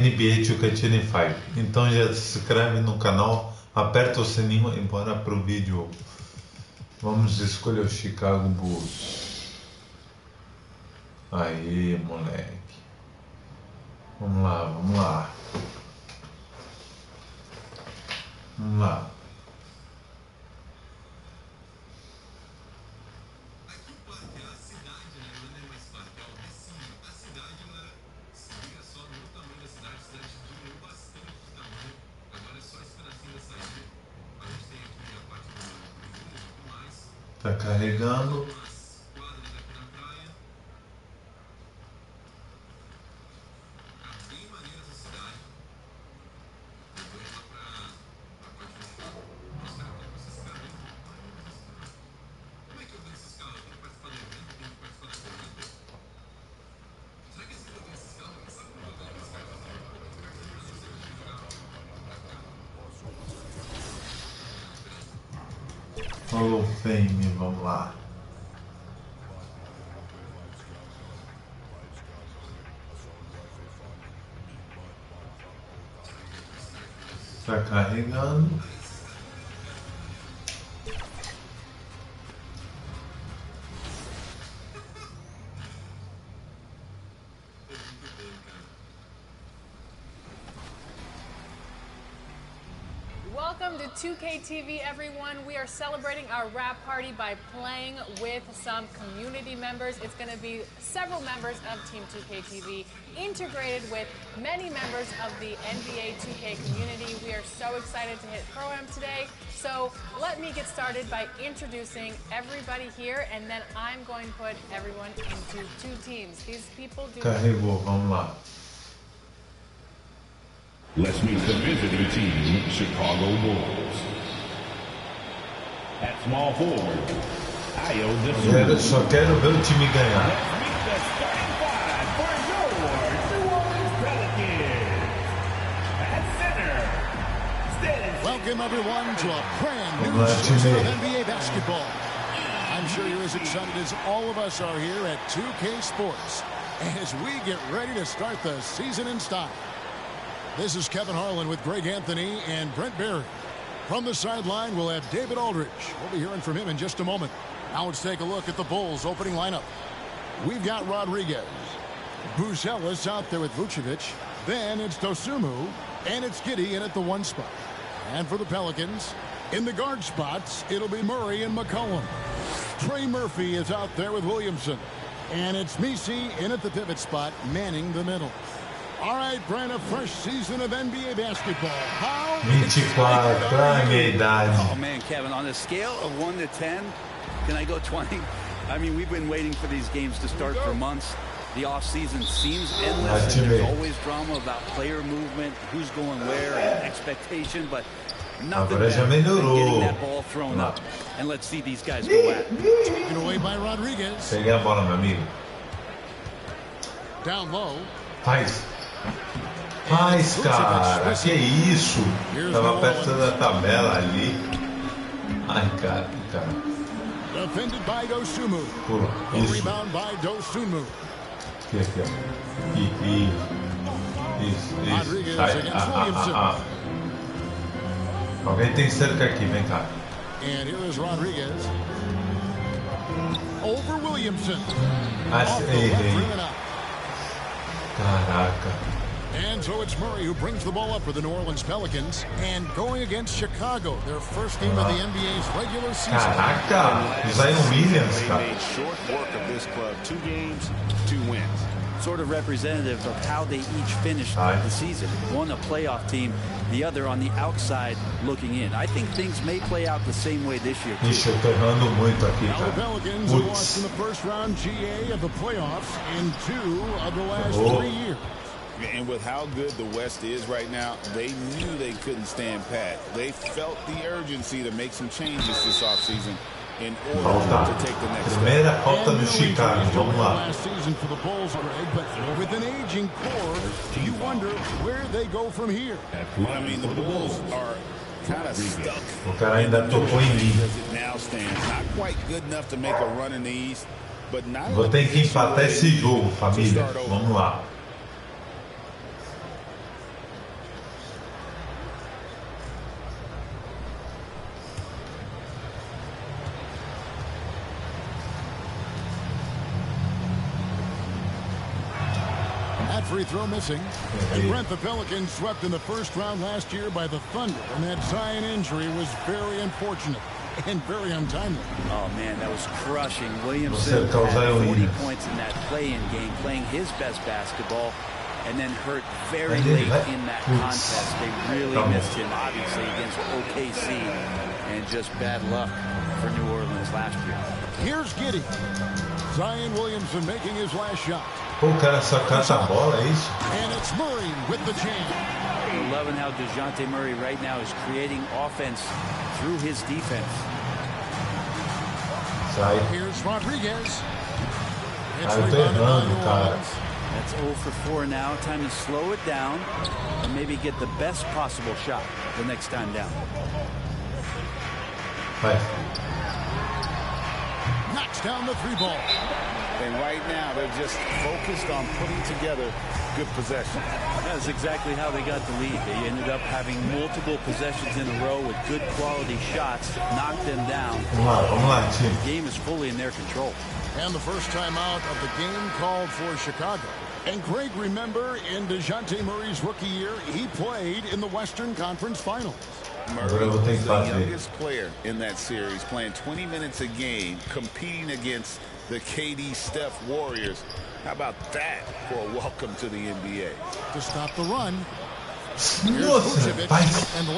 NBA 2K25. Então já se inscreve no canal, aperta o sininho e bora pro vídeo. Vamos escolher o Chicago Bulls. Aí, moleque. Vamos lá, vamos lá. Vamos lá. Tá carregando. Hall of Fame, vamos lá. Tá carregando. Welcome to 2K TV, everyone. We are celebrating our wrap party by playing with some community members. It's going to be several members of Team 2K TV integrated with many members of the NBA 2K community. We are so excited to hit Pro-Am today. So let me get started by introducing everybody here, and then I'm going to put everyone into two teams. These people do... Carregou, vamos lá. Let's meet the visiting team, Chicago Bulls. At small forward, Eu só quero ver o time ganhar. Let's meet the starting five for your New Orleans Pelicans. At center, welcome everyone to a brand new season of NBA basketball. I'm sure you're as excited as all of us are here at 2K Sports as we get ready to start the season in style. This is Kevin Harlan with Greg Anthony and Brent Barry. From the sideline, we'll have David Aldridge. We'll be hearing from him in just a moment. Now let's take a look at the Bulls' opening lineup. We've got Rodriguez. Buls out there with Vucevic. Then it's Dosunmu. And it's Giddey in at the one spot. And for the Pelicans, in the guard spots, it'll be Murray and McCollum. Trey Murphy is out there with Williamson. And it's Messi in at the pivot spot, manning the middle. All right, Brent, a fresh season of NBA basketball. How? 24, a minha idade. Oh, man, Kevin, on a scale of 1 to 10, can I go 20? I mean, we've been waiting for these games to start for months. The offseason seems endless, and there's always drama about player movement, who's going where, and expectation, but nothing better than getting that ball thrown up. And let's see these guys go at it. Taken away by Rodriguez. Peguei a bola, meu amigo. Down low. Faz, cara, que isso? Tava perto da tabela ali. Ai, cara. Defended by Dosunmu. Pula, isso. Rebound by Dosunmu. Aqui, ó. Isso. Sai. Alguém tem cerca aqui, vem cá. And here is Rodriguez. Over Williamson. Errei. Caraca. And so it's Murray who brings the ball up for the New Orleans Pelicans. And going against Chicago, their first game of the NBA's regular season. Caraca, Zion Williams, cara. Made short work of this club. 2 games, 2 wins. Sort of representative of how they each finished the season. One a playoff team, the other on the outside looking in. I think things may play out the same way this year. Ixi, eu tô errando muito aqui, Now the cara. Pelicans have lost in the first round GA of the playoffs in 2 of the last 3 years. And with how good the West is right now, they knew they couldn't stand pat. They felt the urgency to make some changes this offseason in order to take the next step. Primeira falta do Chicago, vamos lá. Last season for the Bulls, but with an aging core, you wonder where they go from here. I mean, the Bulls are kind of stuck. O cara ainda tocou em mim. As it now stands, not quite good enough to make a run in the East, but not. Vou ter que empatar esse jogo, família. Vamos lá. free throw missing. And Brent, the Pelicans swept in the first round last year by the Thunder, and that Zion injury was very unfortunate and very untimely. Oh, man, that was crushing. Williamson had 40 points in that play-in game, playing his best basketball, and then hurt very late in that contest. They really missed him, obviously, against OKC, and just bad luck for New Orleans last year. Here's Giddey. Zion Williamson making his last shot. Pô, o cara só canta a bola, é isso? And it's Murray with the jam. I'm loving how DeJounte Murray right now is creating offense through his defense. Sai. Here's Rodriguez. It's errando, cara. That's 0 for 4 now. Time to slow it down and maybe get the best possible shot the next time down. Vai. Knocks down the three ball. And right now, they're just focused on putting together good possession. That's exactly how they got the lead. They ended up having multiple possessions in a row with good quality shots, knocked them down. The game is fully in their control. And the first time out of the game called for Chicago. And Greg, remember, in DeJounte Murray's rookie year, he played in the Western Conference Finals. Murray was the youngest player in that series, playing 20 minutes a game, competing against the KD Steph Warriors. How about that for a welcome to the NBA? To stop the run. Nossa, pai,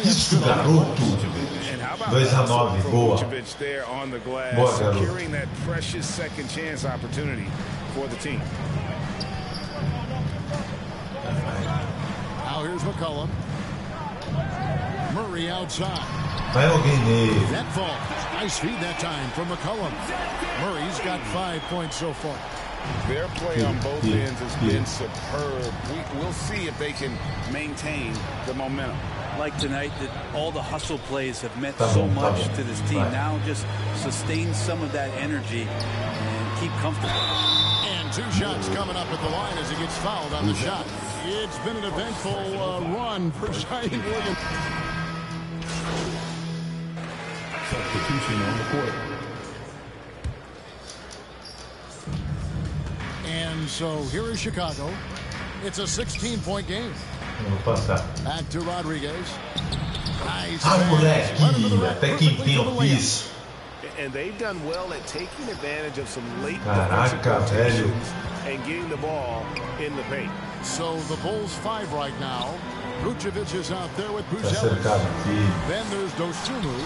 isso, garoto. 2-9, boa. There on the glass, Boa, garoto. securing that precious second chance opportunity for the team. Now here's McCollum. Murray outside. Vai alguém nele. That falls. Nice feed that time from McCollum. Murray's got 5 points so far. Their play on both ends has been superb. We'll see if they can maintain the momentum. Like tonight, that all the hustle plays have meant so much to this team. Now just sustain some of that energy and keep comfortable. And 2 shots coming up at the line as he gets fouled on the shot. It's been an eventful run for Zion Williams. Substitution on the court. And so here is Chicago. It's a 16-point game. Back to Rodriguez. Nice. Moleque, até que enfim eu fiz. And they've done well at taking advantage of some late Caraca, velho. and getting the ball in the paint. So the Bulls 5 right now. Vucevic is out there with Tá cercado Buzel. aqui. Then there's Dosunmu.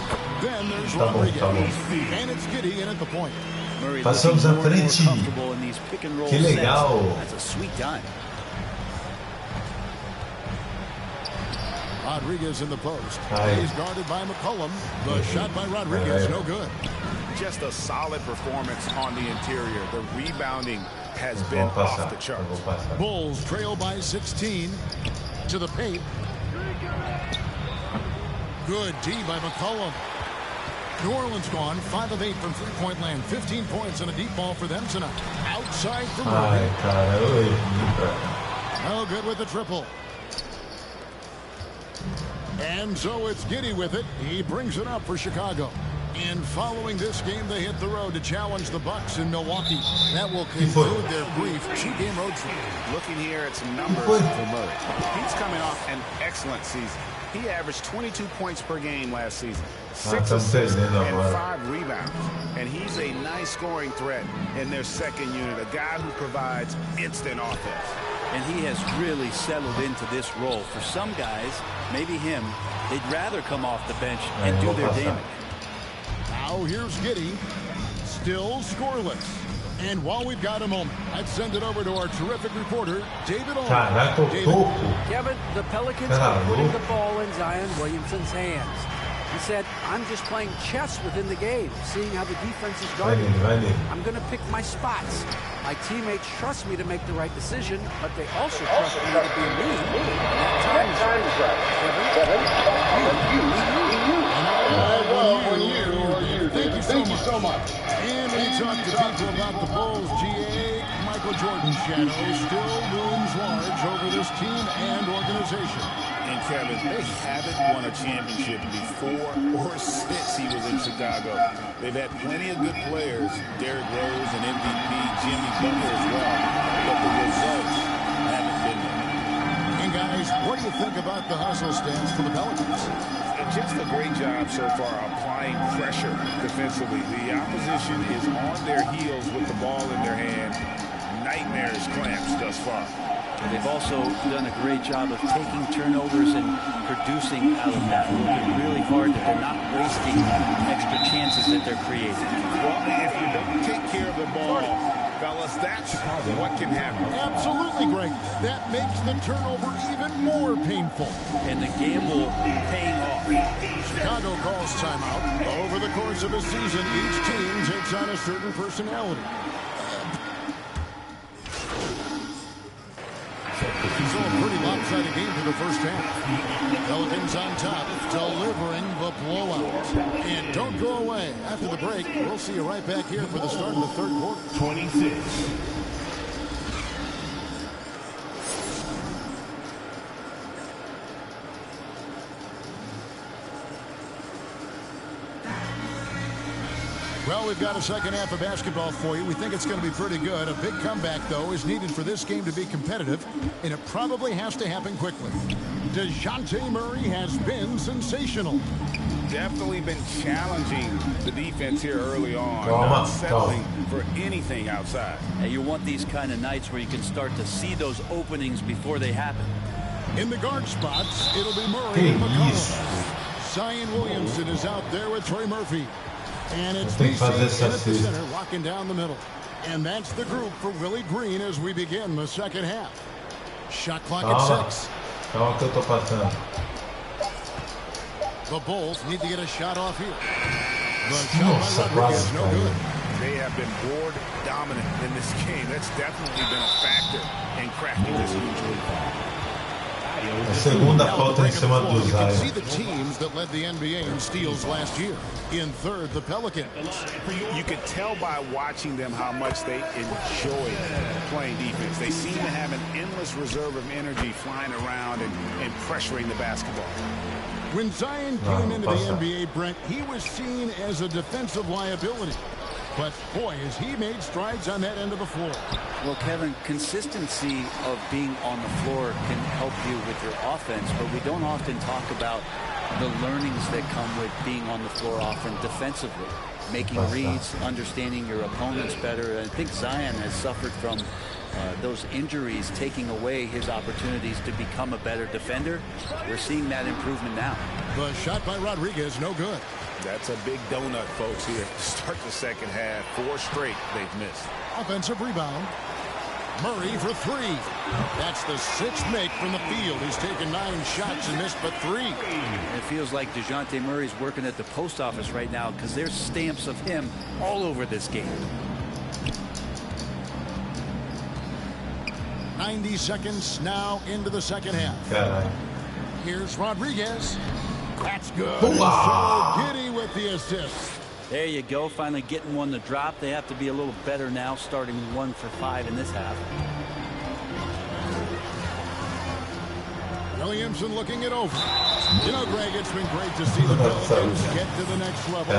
Then there's Tá bom, Rodriguez. tá bom. And it's Giddey in at the point. Murray Passamos looking à more and more frente. comfortable in these pick and roll Que sets. legal. That's a sweet time. Rodriguez in the post. Aye. He's guarded by McCollum. The shot by Rodriguez, no good. Just a solid performance on the interior. The rebounding has been Vou off passar, the eu charts. vou passar. Bulls trail by 16 to the paint. Good D by McCollum. New Orleans gone 5 of 8 from three-point land. 15 points and a deep ball for them tonight. Outside for Murray. Ai, cara, eu errei pra cá. No good with the triple. And so it's Giddey with it. He brings it up for Chicago. And following this game, they hit the road to challenge the Bucks in Milwaukee. That will conclude their brief 2-game road trip. Looking here at some numbers for Murray. He's coming off an excellent season. He averaged 22 points per game last season, 6 assists and 5 rebounds. And he's a nice scoring threat in their second unit, a guy who provides instant offense. And he has really settled into this role. For some guys, maybe him, they'd rather come off the bench and do their damage. Now here's Giddey, still scoreless. And while we've got a moment, I'd send it over to our terrific reporter, David Olin. Caraca, o topo. Kevin, the Pelicans are putting the ball in Zion Williamson's hands. He said, I'm just playing chess within the game, seeing how the defense is guarding. I'm going to pick my spots. My teammates trust me to make the right decision, but they also trust me to be me. And that time is right. Thank you so much. And we talk to people about the Bulls, GA. Michael Jordan's shadow still looms large over this team and organization. And Kevin, they haven't won a championship before or since he was in Chicago. They've had plenty of good players, Derrick Rose and MVP, Jimmy Butler as well, but the results haven't been think about the hustle stance for the Pelicans? Just a great job so far applying pressure defensively. The opposition is on their heels with the ball in their hand. Nightmares clamps thus far. And they've also done a great job of taking turnovers and producing out of that. Working really hard that they're not wasting extra chances that they're creating. Well, if you don't take care of the ball, fellas, that's what can happen. Absolutely, Greg. That makes the turnover even more painful. And the gamble paying off. Chicago calls timeout. Over the course of a season, each team takes on a certain personality. So a pretty lopsided game for the first half. Pelicans on top, delivering the blowout. And don't go away. After the break, we'll see you right back here for the start of the third quarter. 26. Well, we've got a second half of basketball for you. We think it's going to be pretty good. A big comeback, though, is needed for this game to be competitive, and it probably has to happen quickly. DeJounte Murray has been sensational. Definitely been challenging the defense here early on. Not settling for anything outside. And you want these kind of nights where you can start to see those openings before they happen. In the guard spots, it'll be Murray and McCollum. Zion Williamson is out there with Trey Murphy. And it's DC at the center, locking down the middle. And that's the group for Willie Green as we begin the second half. Shot clock at 6. The Bulls need to get a shot off here. The shot by Rodriguez, no good. They have been board dominant in this game. That's definitely been a factor in crafting this huge lead. A segunda falta em cima do You can see Zion. the teams that led the NBA in steals last year. In third, the Pelicans. You can tell by watching them how much they enjoy playing defense. They seem to have an endless reserve of energy flying around and pressuring the basketball. When Zion came into the NBA, Brent, he was seen as a defensive liability. But, boy, has he made strides on that end of the floor. Well, Kevin, consistency of being on the floor can help you with your offense, but we don't often talk about the learnings that come with being on the floor often defensively. Making reads, understanding your opponents better. I think Zion has suffered from those injuries taking away his opportunities to become a better defender. We're seeing that improvement now. The shot by Rodriguez, no good. That's a big donut, folks, here. Start the second half. 4 straight they've missed. Offensive rebound. Murray for 3. That's the 6th make from the field. He's taken 9 shots and missed but 3. It feels like DeJounte Murray's working at the post office right now because there's stamps of him all over this game. 90 seconds now into the second half. Here's Rodriguez. That's good. So Giddy with the assist. There you go. Finally getting one to drop. They have to be a little better now, starting 1 for 5 in this half. Williamson looking it over. You know, Greg, it's been great to see the Pelicans get to the next level.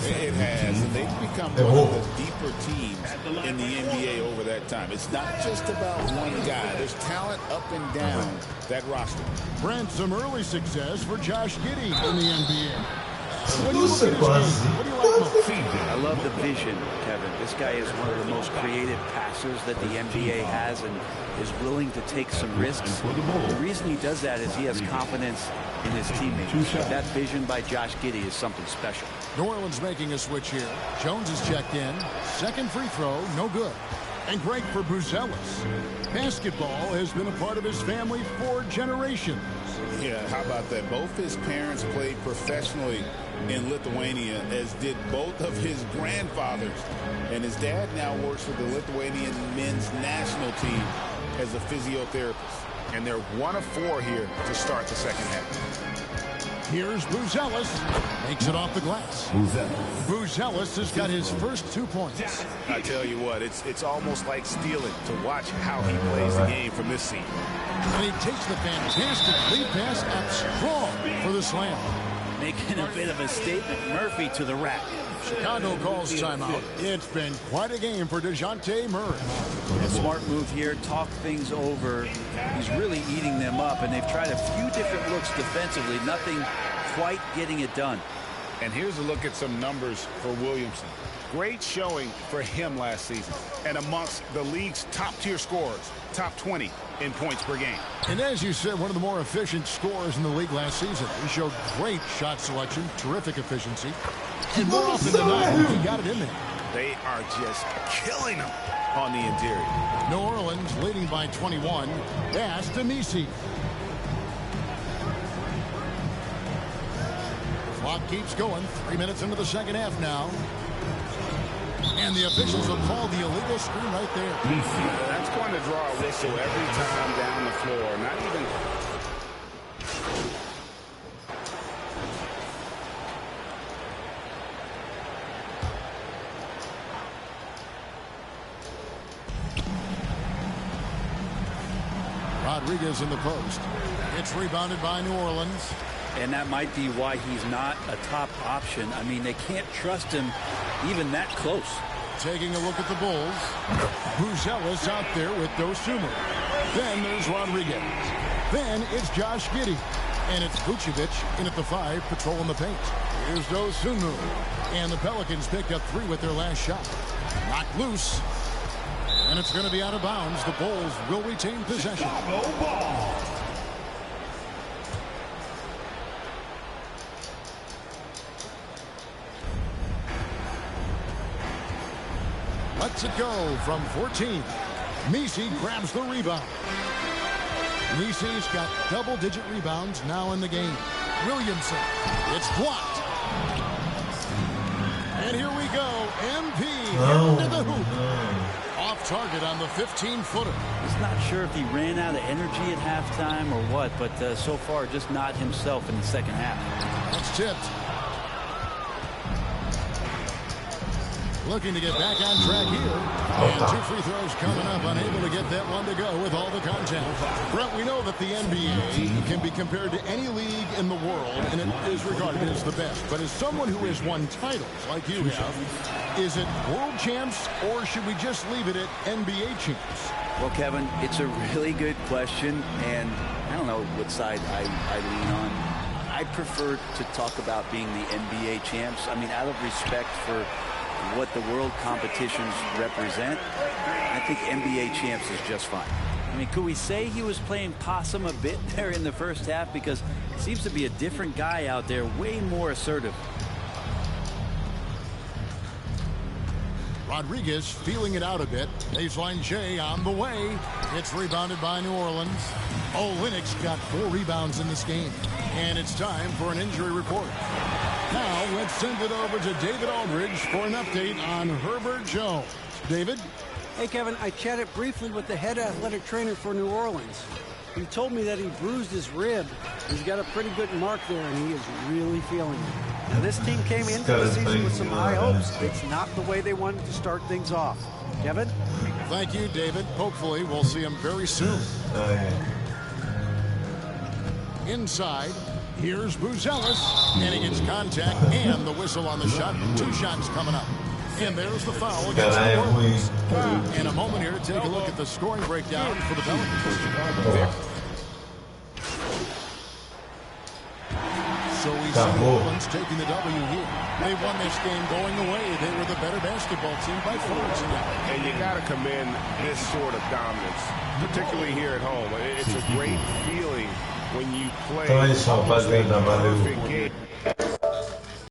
It has, and they've become one of the deeper teams in the NBA over that time. It's not just about one guy. There's talent up and down that roster. Brent, some early success for Josh Giddey in the NBA. What do you look at his game? What do you like most? I love the vision, Kevin. This guy is one of the most creative passers that the NBA has and is willing to take some risks. The reason he does that is he has confidence in his teammates. That vision by Josh Giddey is something special. New Orleans making a switch here. Jones is checked in. Second free throw, no good. And great for Buzelis. Basketball has been a part of his family for generations. Yeah, how about that? Both his parents played professionally in Lithuania, as did both of his grandfathers. And his dad now works for the Lithuanian men's national team as a physiotherapist. And they're 1 of 4 here to start the second half. Here's Buzelis. Makes it off the glass. Buzelis has got his first 2 points. I tell you what, it's almost like stealing to watch how he plays the game from this seat. And he takes the fantastic lead pass up strong for the slam. Making a bit of a statement. Murphy to the rack. Chicago calls timeout. It's been quite a game for DeJounte Murray. A smart move here. Talk things over. He's really eating him up, and they've tried a few different looks defensively, nothing quite getting it done. And here's a look at some numbers for Williamson. Great showing for him last season, and amongst the league's top-tier scorers, top 20 in points per game. And as you said, one of the more efficient scorers in the league last season. He showed great shot selection, terrific efficiency, and more often than not, he got it in there. They are just killing him on the interior. New Orleans leading by 21. Pass to Messi. Clock keeps going. 3 minutes into the second half now. And the officials will call the illegal screen right there. That's going to draw a whistle every time down the floor. Not even... Rodriguez in the post. It's rebounded by New Orleans. And that might be why he's not a top option. I mean, they can't trust him even that close. Taking a look at the Bulls. Buls out there with Dosunmu. Then there's Rodriguez. Then it's Josh Giddey. And it's Vucevic in at the 5, patrolling the paint. Here's Dosunmu. And the Pelicans picked up 3 with their last shot. Knocked loose. And it's going to be out of bounds. The Bulls will retain possession. Lets it go from 14. Messi grabs the rebound. Messi's got double-digit rebounds now in the game. Williamson. It's blocked. And here we go. MP into the hoop. Off target on the 15-footer. He's not sure if he ran out of energy at halftime or what, but so far just not himself in the second half. That's tipped. Looking to get back on track here. And 2 free throws coming up. Unable to get that one to go with all the contact. Brett, we know that the NBA can be compared to any league in the world, and it is regarded as the best. But as someone who has won titles like you have, is it world champs, or should we just leave it at NBA champs? Well, Kevin, it's a really good question, and I don't know what side I lean on. I prefer to talk about being the NBA champs. I mean, out of respect for what the world competitions represent, I think NBA champs is just fine. I mean, could we say he was playing possum a bit there in the first half? Because it seems to be a different guy out there, way more assertive. Rodriguez feeling it out a bit. Baseline J on the way. It's rebounded by New Orleans. Olynyk's got 4 rebounds in this game. And it's time for an injury report. Now let's send it over to David Aldridge for an update on Herbert Jones. David? Hey, Kevin, I chatted briefly with the head athletic trainer for New Orleans. He told me that he bruised his rib. He's got a pretty good mark there, and he is really feeling it. Now, this team came into the season with some high hopes. It's not the way they wanted to start things off. Kevin? Thank you, David. Hopefully, we'll see him very soon. Inside, here's Buzelis, and he gets contact and the whistle on the shot. 2 shots coming up. And there's the foul against the Bulls. In a moment here, take a look at the scoring breakdown for the Pelicans. So we see New Orleans taking the W here. They won this game going away. They were the better basketball team by far tonight. And you got to commend this sort of dominance, particularly here at home. It's a great feeling when you play a perfect game.